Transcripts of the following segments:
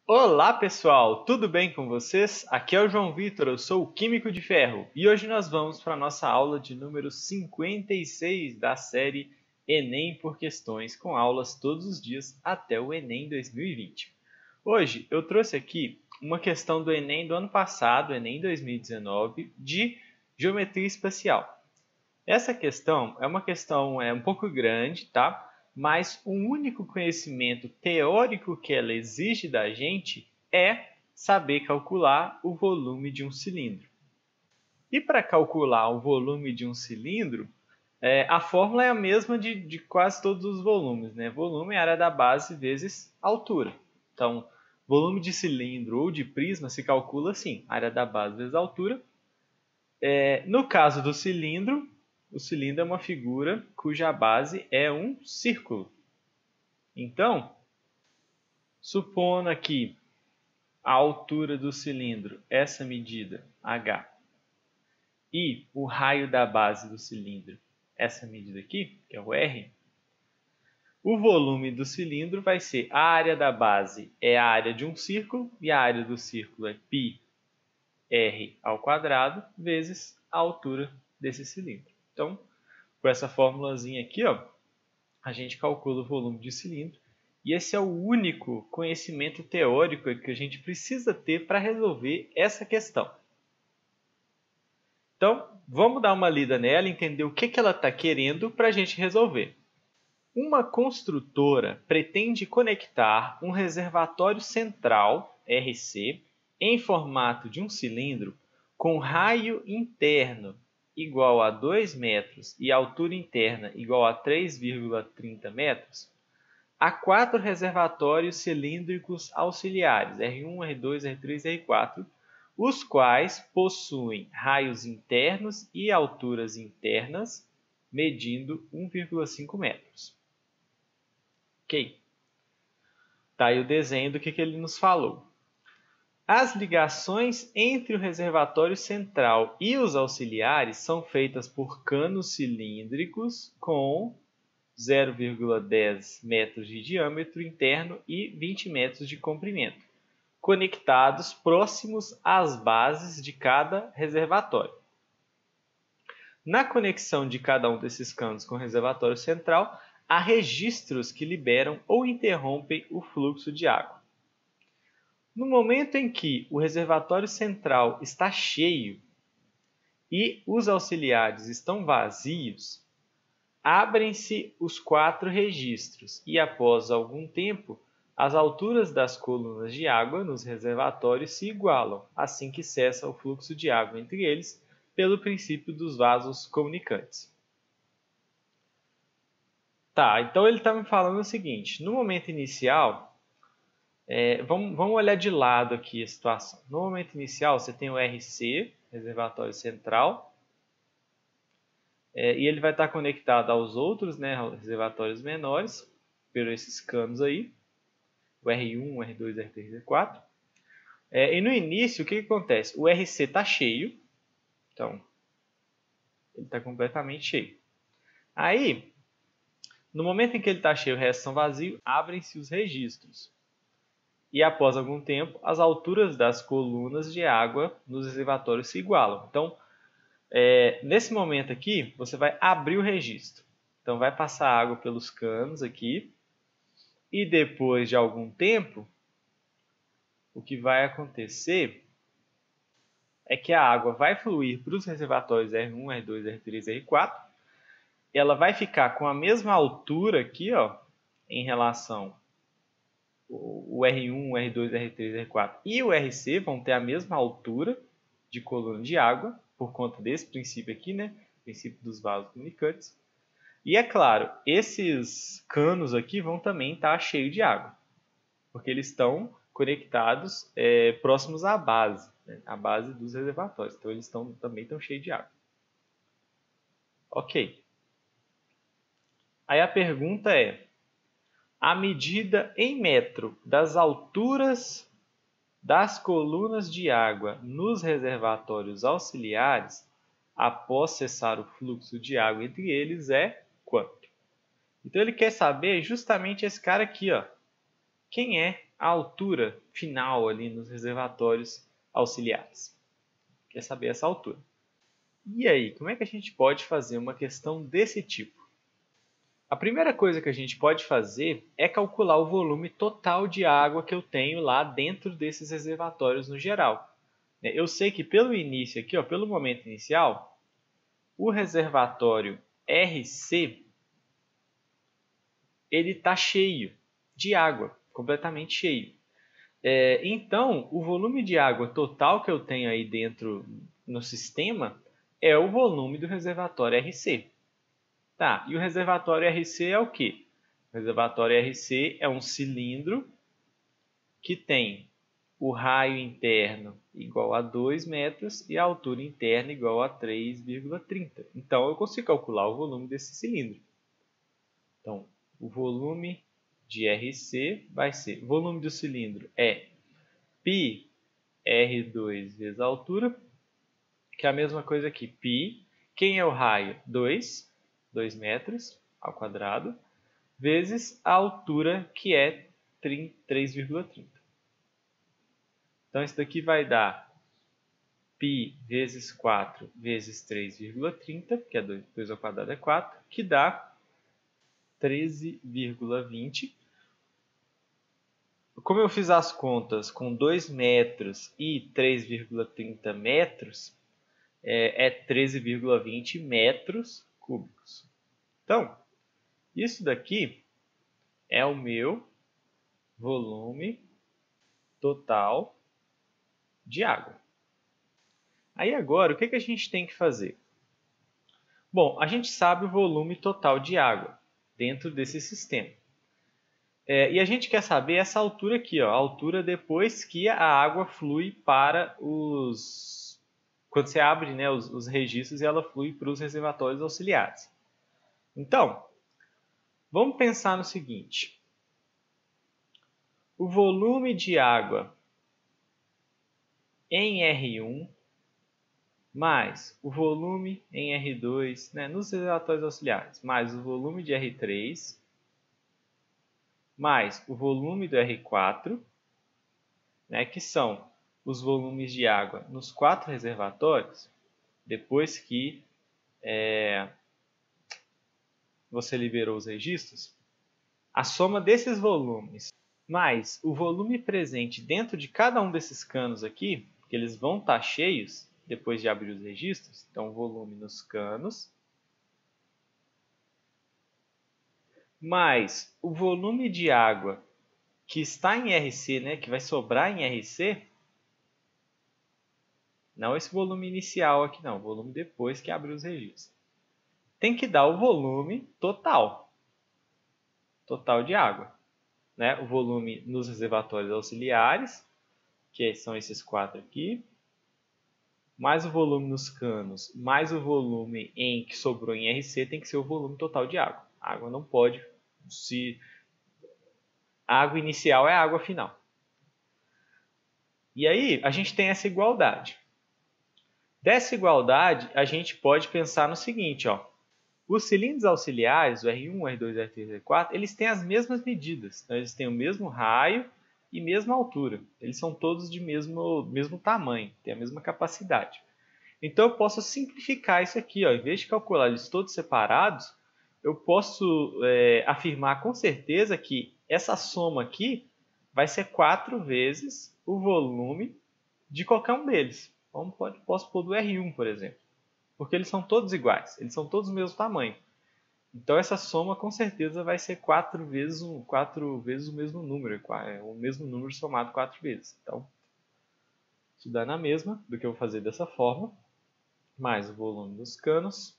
Olá pessoal, tudo bem com vocês? Aqui é o João Vitor, eu sou o Químico de Ferro e hoje nós vamos para a nossa aula de número 56 da série Enem por Questões, com aulas todos os dias até o Enem 2020. Hoje eu trouxe aqui uma questão do Enem do ano passado, Enem 2019, de Geometria Espacial. Essa questão é uma questão um pouco grande, tá? Mas o único conhecimento teórico que ela exige da gente é saber calcular o volume de um cilindro. E para calcular o volume de um cilindro, a fórmula é a mesma de quase todos os volumes, né? Volume é área da base vezes altura. Então, volume de cilindro ou de prisma se calcula assim, área da base vezes altura. No caso do cilindro, o cilindro é uma figura cuja base é um círculo. Então, supondo aqui a altura do cilindro, essa medida, h, e o raio da base do cilindro, essa medida aqui, que é o r, o volume do cilindro vai ser a área da base é a área de um círculo, e a área do círculo é πr ao quadrado, vezes a altura desse cilindro. Então, com essa formulazinha aqui, ó, a gente calcula o volume de cilindro. E esse é o único conhecimento teórico que a gente precisa ter para resolver essa questão. Então, vamos dar uma lida nela, entender o que ela está querendo para a gente resolver. Uma construtora pretende conectar um reservatório central, RC, em formato de um cilindro com raio interno igual a 2 metros e altura interna igual a 3,30 metros, há 4 reservatórios cilíndricos auxiliares, R1, R2, R3 e R4, os quais possuem raios internos e alturas internas, medindo 1,5 metros. Ok. Tá aí o desenho do que ele nos falou. As ligações entre o reservatório central e os auxiliares são feitas por canos cilíndricos com 0,10 metros de diâmetro interno e 20 metros de comprimento, conectados próximos às bases de cada reservatório. Na conexão de cada um desses canos com o reservatório central, há registros que liberam ou interrompem o fluxo de água. No momento em que o reservatório central está cheio e os auxiliares estão vazios, abrem-se os 4 registros e, após algum tempo, as alturas das colunas de água nos reservatórios se igualam, assim que cessa o fluxo de água entre eles pelo princípio dos vasos comunicantes. Tá, então ele está me falando o seguinte, no momento inicial, vamos olhar de lado aqui a situação. No momento inicial, você tem o RC, reservatório central, e ele vai estar conectado aos outros, né, reservatórios menores, por esses canos aí, o R1, R2, R3, R4. E no início, o que acontece? O RC está cheio, então, ele está completamente cheio. Aí, no momento em que ele está cheio e o resto são vazios, abrem-se os registros. E após algum tempo, as alturas das colunas de água nos reservatórios se igualam. Então, nesse momento aqui, você vai abrir o registro. Então, vai passar água pelos canos aqui. E depois de algum tempo, o que vai acontecer é que a água vai fluir para os reservatórios R1, R2, R3 e R4. Ela vai ficar com a mesma altura aqui, ó, em relação o R1, o R2, o R3, o R4 e o RC vão ter a mesma altura de coluna de água, por conta desse princípio aqui, né? Princípio dos vasos comunicantes. E é claro, esses canos aqui vão também estar cheios de água, porque eles estão conectados próximos à base, né? À base dos reservatórios. Então eles também estão cheios de água. Ok. Aí a pergunta é, a medida em metro das alturas das colunas de água nos reservatórios auxiliares após cessar o fluxo de água entre eles é quanto? Então ele quer saber justamente esse cara aqui, ó, quem é a altura final ali nos reservatórios auxiliares. Quer saber essa altura. E aí, como é que a gente pode fazer uma questão desse tipo? A primeira coisa que a gente pode fazer é calcular o volume total de água que eu tenho lá dentro desses reservatórios no geral. Eu sei que pelo início aqui, pelo momento inicial, o reservatório RC ele está cheio de água, completamente cheio. Então, o volume de água total que eu tenho aí dentro no sistema é o volume do reservatório RC. Tá, e o reservatório RC é o quê? O reservatório RC é um cilindro que tem o raio interno igual a 2 metros e a altura interna igual a 3,30. Então, eu consigo calcular o volume desse cilindro. Então, o volume de RC vai ser, o volume do cilindro é π R2 vezes a altura, que é a mesma coisa aqui, π, quem é o raio? 2 metros ao quadrado, vezes a altura, que é 3,30. Então, isso daqui vai dar π vezes 4 vezes 3,30, que é 2 ao quadrado é 4, que dá 13,20. Como eu fiz as contas com 2 metros e 3,30 metros, é 13,20 metros cúbicos. Então, isso daqui é o meu volume total de água. Aí agora, o que a gente tem que fazer? Bom, a gente sabe o volume total de água dentro desse sistema. E a gente quer saber essa altura aqui, a altura depois que a água flui para os... Quando você abre, né, os registros e ela flui para os reservatórios auxiliares. Então, vamos pensar no seguinte. O volume de água em R1 mais o volume em R2, né, nos reservatórios auxiliares, mais o volume de R3, mais o volume do R4, né, que são os volumes de água nos 4 reservatórios, depois que você liberou os registros, a soma desses volumes mais o volume presente dentro de cada um desses canos aqui, que eles vão estar cheios depois de abrir os registros, então o volume nos canos, mais o volume de água que está em RC, né, que vai sobrar em RC, não esse volume inicial aqui não, o volume depois que abrir os registros, tem que dar o volume total de água, né? O volume nos reservatórios auxiliares, que são esses 4 aqui, mais o volume nos canos, mais o volume que sobrou em RC, tem que ser o volume total de água. A água não pode, a água inicial é a água final. E aí, a gente tem essa igualdade. Dessa igualdade, a gente pode pensar no seguinte, os cilindros auxiliares, o R1, o R2, o R3 e o R4, eles têm as mesmas medidas. Então, eles têm o mesmo raio e mesma altura. Eles são todos de mesmo tamanho, têm a mesma capacidade. Então, eu posso simplificar isso aqui. Em vez de calcular eles todos separados, eu posso afirmar com certeza que essa soma aqui vai ser 4 vezes o volume de qualquer um deles. Então, posso pôr do R1, por exemplo. Porque eles são todos iguais, eles são todos do mesmo tamanho. Então, essa soma com certeza vai ser 4 vezes o mesmo número. O mesmo número somado 4 vezes. Então, isso dá na mesma do que eu vou fazer dessa forma. Mais o volume dos canos,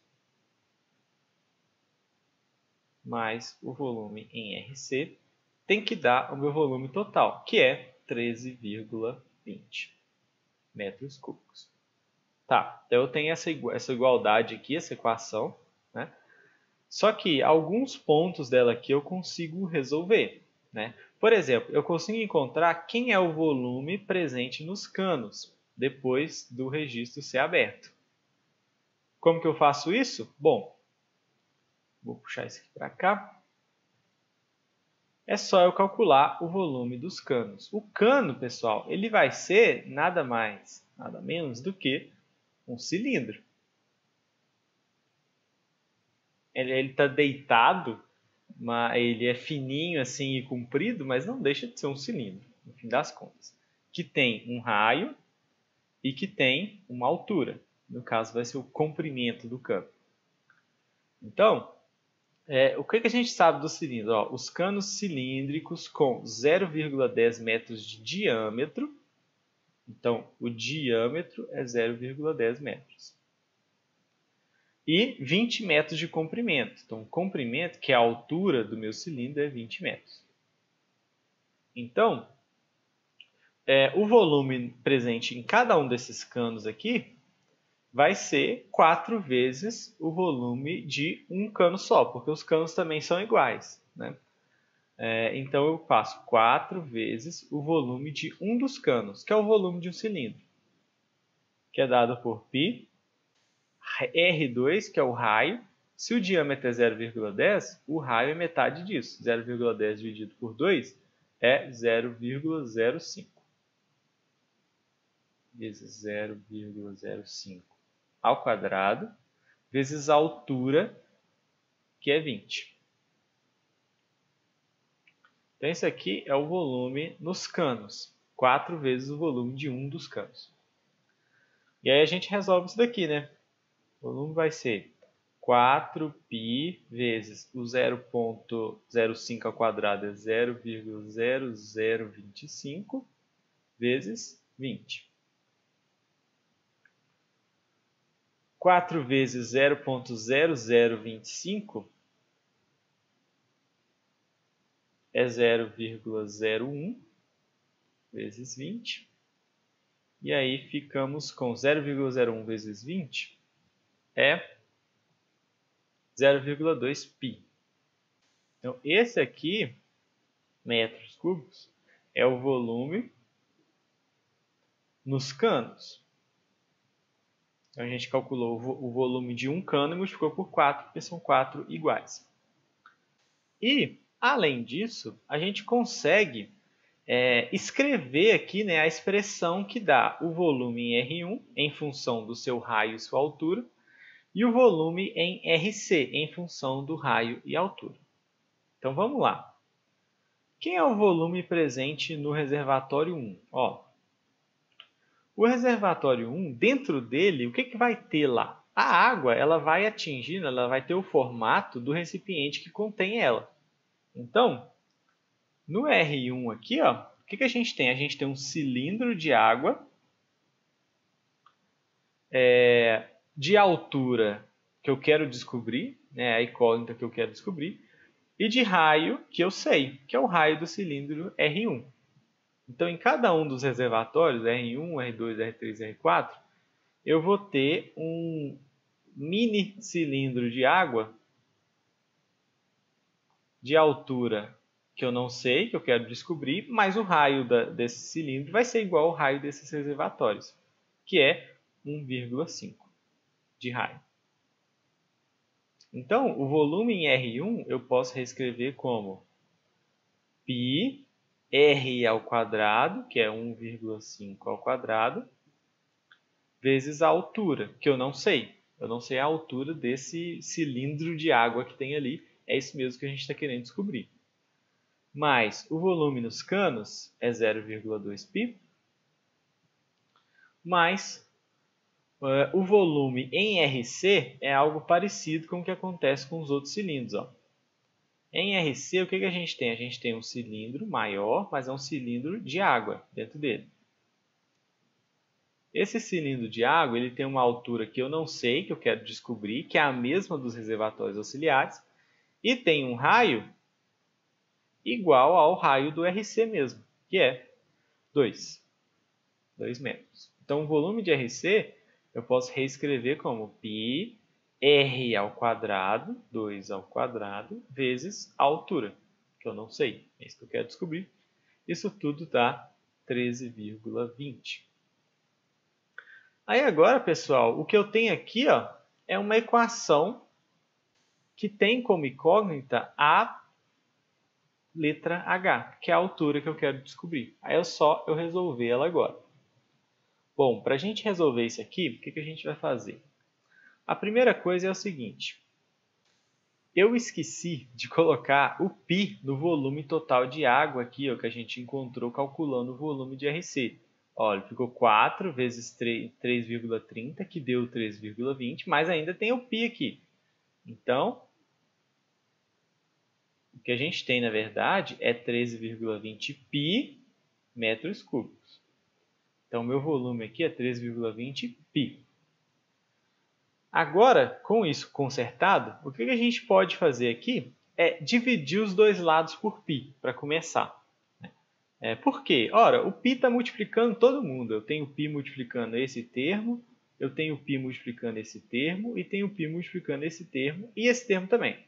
mais o volume em RC, tem que dar o meu volume total, que é 13,20 metros cúbicos. Tá, então eu tenho essa igualdade aqui, essa equação, né? Só que alguns pontos dela aqui eu consigo resolver, né? Por exemplo, eu consigo encontrar quem é o volume presente nos canos, depois do registro ser aberto. Como que eu faço isso? Bom, vou puxar isso aqui para cá. é só eu calcular o volume dos canos. O cano, pessoal, ele vai ser nada mais, nada menos do que um cilindro. Ele está deitado, ele é fininho assim e comprido, mas não deixa de ser um cilindro, no fim das contas. Que tem um raio e que tem uma altura. No caso, vai ser o comprimento do cano. Então, o que a gente sabe do cilindro? Ó, os canos cilíndricos com 0,10 metros de diâmetro. Então, o diâmetro é 0,10 metros. E 20 metros de comprimento. Então, o comprimento, que é a altura do meu cilindro, é 20 metros. Então, o volume presente em cada um desses canos aqui vai ser 4 vezes o volume de um cano só, porque os canos também são iguais, né? Então, eu faço 4 vezes o volume de um dos canos, que é o volume de um cilindro, que é dado por π, R2, que é o raio. Se o diâmetro é 0,10, o raio é metade disso. 0,10 dividido por 2 é 0,05. Vezes 0,05 ao quadrado, vezes a altura, que é 20. Então, esse aqui é o volume nos canos. 4 vezes o volume de um dos canos. E aí a gente resolve isso daqui, né? O volume vai ser 4π vezes o 0,05 ao quadrado é 0,0025 vezes 20. 4 vezes 0,0025 é 0,01 vezes 20. E aí ficamos com 0,01 vezes 20 é 0,2π. Então, esse aqui, metros cúbicos, é o volume nos canos. Então, a gente calculou o volume de um cano e multiplicou por 4, porque são 4 iguais. E, além disso, a gente consegue escrever aqui, né, a expressão que dá o volume em R1 em função do seu raio e sua altura e o volume em RC em função do raio e altura. Então vamos lá. Quem é o volume presente no reservatório 1? Ó, o reservatório 1, dentro dele, o que vai ter lá? A água ela vai atingir, ela vai ter o formato do recipiente que contém ela. Então, no R1 aqui, ó, o que a gente tem? A gente tem um cilindro de água de altura que eu quero descobrir, né, a incógnita que eu quero descobrir, e de raio que eu sei, que é o raio do cilindro R1. Então, em cada um dos reservatórios, R1, R2, R3 R4, eu vou ter um mini cilindro de água de altura que eu não sei, que eu quero descobrir, mas o raio desse cilindro vai ser igual ao raio desses reservatórios, que é 1,5 de raio. Então, o volume em R1 eu posso reescrever como π R ao quadrado, que é 1,5 ao quadrado, vezes a altura, que eu não sei. Eu não sei a altura desse cilindro de água que tem ali. É isso mesmo que a gente está querendo descobrir. Mas o volume nos canos é 0,2π, mais o volume em RC é algo parecido com o que acontece com os outros cilindros. Ó. Em RC, o que a gente tem? A gente tem um cilindro maior, mas é um cilindro de água dentro dele. Esse cilindro de água ele tem uma altura que eu não sei, que eu quero descobrir, que é a mesma dos reservatórios auxiliares, e tem um raio igual ao raio do RC mesmo, que é 2 metros. Então, o volume de RC eu posso reescrever como π R ao quadrado, 2 ao quadrado, vezes a altura, que eu não sei, é isso que eu quero descobrir. Isso tudo dá 13,20. Aí agora, pessoal, o que eu tenho aqui ó, é uma equação que tem como incógnita a letra H, que é a altura que eu quero descobrir. Aí é só eu resolver ela agora. Bom, para a gente resolver isso aqui, o que a gente vai fazer? A primeira coisa é o seguinte. Eu esqueci de colocar o π no volume total de água aqui, ó, que a gente encontrou calculando o volume de RC. Olha, ficou 4 vezes 3,30, que deu 3,20, mas ainda tem o π aqui. Então, o que a gente tem, na verdade, é 13,20 π metros cúbicos. Então, meu volume aqui é 3,20 π. Agora, com isso consertado, o que a gente pode fazer aqui é dividir os dois lados por π, para começar. Por quê? Ora, o π está multiplicando todo mundo. Eu tenho π multiplicando esse termo, eu tenho π multiplicando esse termo, e tenho π multiplicando esse termo, e esse termo também.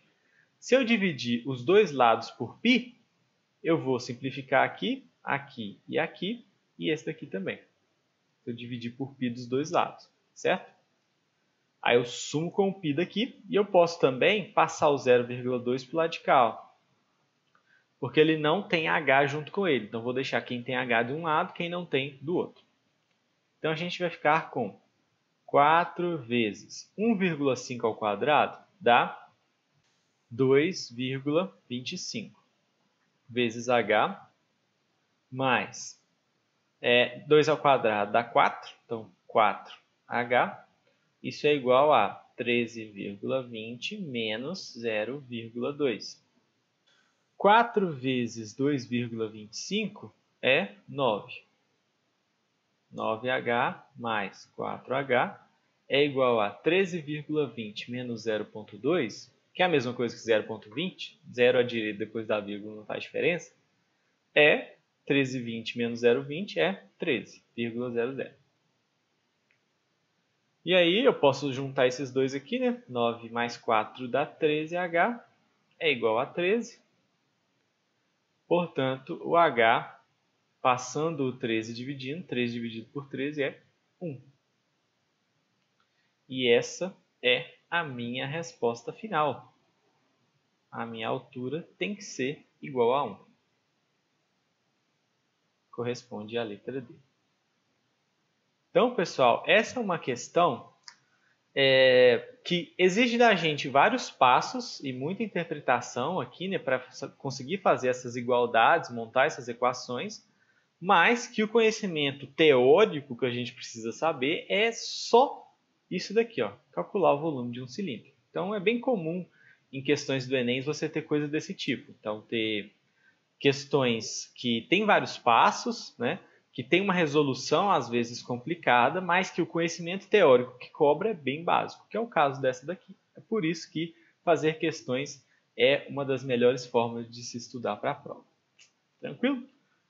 Se eu dividir os dois lados por π, eu vou simplificar aqui, aqui, e esse daqui também. Se eu dividir por π dos dois lados, certo? Aí eu sumo com o π daqui, e eu posso também passar o 0,2 para o lado de cá, ó, porque ele não tem h junto com ele. Então, vou deixar quem tem h de um lado, quem não tem do outro. Então, a gente vai ficar com 4 vezes 1,5 ao quadrado dá 2,25 vezes h mais 2 ao quadrado dá 4, então 4h. Isso é igual a 13,20 menos 0,2. 4 vezes 2,25 é 9. 9h mais 4h é igual a 13,20 menos 0,2, que é a mesma coisa que 0,20, 0 à direita depois da vírgula não faz diferença, é 13,20 menos 0,20 é 13,00. E aí eu posso juntar esses dois aqui, né? 9 mais 4 dá 13h, é igual a 13. Portanto, o h, passando o 13 dividindo, 13 dividido por 13 é 1. E essa é a minha resposta final. A minha altura tem que ser igual a 1. Corresponde à letra D. Então, pessoal, essa é uma questão que exige da gente vários passos e muita interpretação aqui, né, para conseguir fazer essas igualdades, montar essas equações, mas que o conhecimento teórico que a gente precisa saber é só isso daqui, ó, calcular o volume de um cilindro. Então, é bem comum em questões do Enem você ter coisa desse tipo. Então, ter questões que tem vários passos, né, que tem uma resolução às vezes complicada, mas que o conhecimento teórico que cobra é bem básico, que é o caso dessa daqui. É por isso que fazer questões é uma das melhores formas de se estudar para a prova. Tranquilo?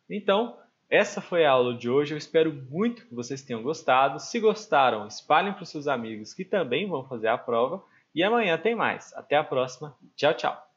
Então, essa foi a aula de hoje. Eu espero muito que vocês tenham gostado. Se gostaram, espalhem para os seus amigos que também vão fazer a prova. E amanhã tem mais. Até a próxima. Tchau, tchau.